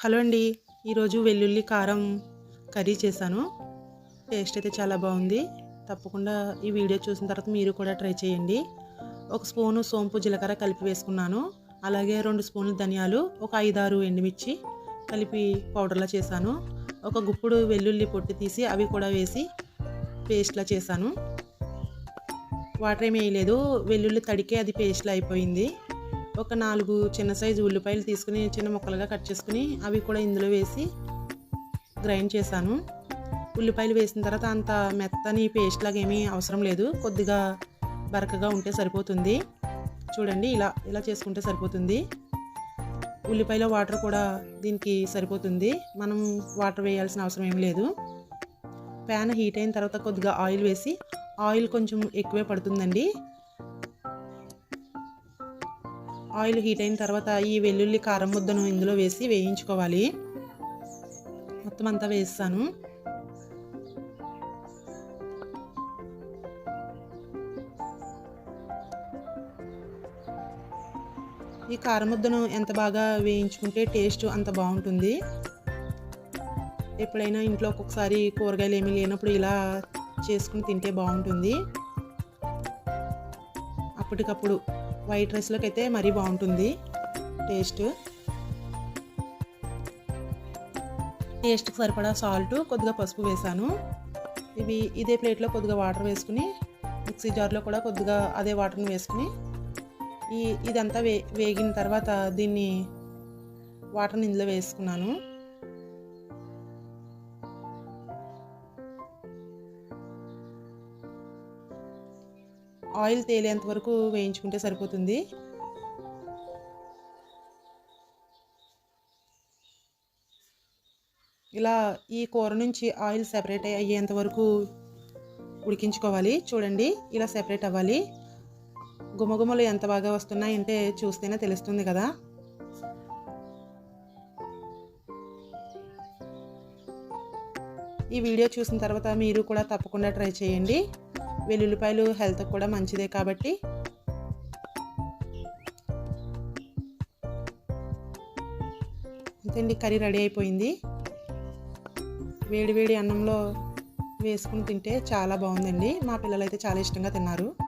Hello అండి, ఈరోజు వెల్లుల్లి కారం కర్రీ చేశాను. టేస్ట్ అయితే చాలా బాగుంది. తప్పకుండా ఈ వీడియో చూసిన తర్వాత మీరు కూడా ట్రై చేయండి. ఒక స్పూను సోంపు జీలకర్ర కలిపి వేసుకున్నాను. అలాగే 2 స్పూన్లు ధనియాలు, ఒక 5-6 ఎండుమిర్చి కలిపి పౌడర్లా చేశాను. ఒక గుప్పుడు వెల్లుల్లి పొట్టు తీసి అవి కూడా వేసి పేస్ట్లా చేశాను. వాటర్ ఏమీ వేయలేదు, వెల్లుల్లి తడికే అది పేస్ట్లా అయిపోయింది. ఒక 4 చిన్న సైజు ఉల్లిపాయలు తీసుకుని చిన్న ముక్కలుగా కట్ చేసుకుని అవి కూడా ఇందులో వేసి గ్రైండ్ చేశాను. ఉల్లిపాయలు వేసిన తర్వాత అంత మెత్తని పేస్ట్ లాగా ఏమీ అవసరం లేదు, కొద్దిగా బరకగా ఉంటే సరిపోతుంది. చూడండి, ఇలా చేసుకుంటే సరిపోతుంది. ఉల్లిపాయలో వాటర్ కూడా దీనికి సరిపోతుంది, మనం వాటర్ వేయాల్సిన అవసరం ఏం లేదు. ప్యాన్ హీట్ అయిన తర్వాత కొద్దిగా ఆయిల్ వేసి, ఆయిల్ కొంచెం ఎక్కువే పడుతుందండి. ఆయిల్ హీట్ అయిన తర్వాత ఈ వెల్లుల్లి కారం ముద్దను ఇందులో వేసి వేయించుకోవాలి. మొత్తం అంతా వేస్తాను. ఈ కారం ముద్దను ఎంత బాగా వేయించుకుంటే టేస్ట్ అంత బాగుంటుంది. ఎప్పుడైనా ఇంట్లో ఒక్కొక్కసారి కూరగాయలు ఏమీ లేనప్పుడు ఇలా చేసుకుని తింటే బాగుంటుంది. అప్పటికప్పుడు వైట్ రైస్లోకి అయితే మరీ బాగుంటుంది టేస్ట్కి సరిపడా సాల్ట్, కొద్దిగా పసుపు వేసాను. ఇదే ప్లేట్లో కొద్దిగా వాటర్ వేసుకుని మిక్సీ జార్లో కూడా కొద్దిగా అదే వాటర్ని వేసుకుని ఇదంతా వేగిన తర్వాత దీన్ని వాటర్ని ఇందులో వేసుకున్నాను. ఆయిల్ తేలేంత వరకు వేయించుకుంటే సరిపోతుంది. ఇలా ఈ కూర నుంచి ఆయిల్ సెపరేట్ అయ్యేంత వరకు ఉడికించుకోవాలి. చూడండి, ఇలా సెపరేట్ అవ్వాలి. గుమగుమలు ఎంత బాగా వస్తున్నాయంటే చూస్తేనే తెలుస్తుంది కదా. ఈ వీడియో చూసిన తర్వాత మీరు కూడా తప్పకుండా ట్రై చేయండి. వెల్లుల్లిపాయలు హెల్త్కి కూడా మంచిదే కాబట్టి. అంతేండి, కర్రీ రెడీ అయిపోయింది. వేడి వేడి అన్నంలో వేసుకుని తింటే చాలా బాగుందండి. మా పిల్లలు అయితే చాలా ఇష్టంగా తిన్నారు.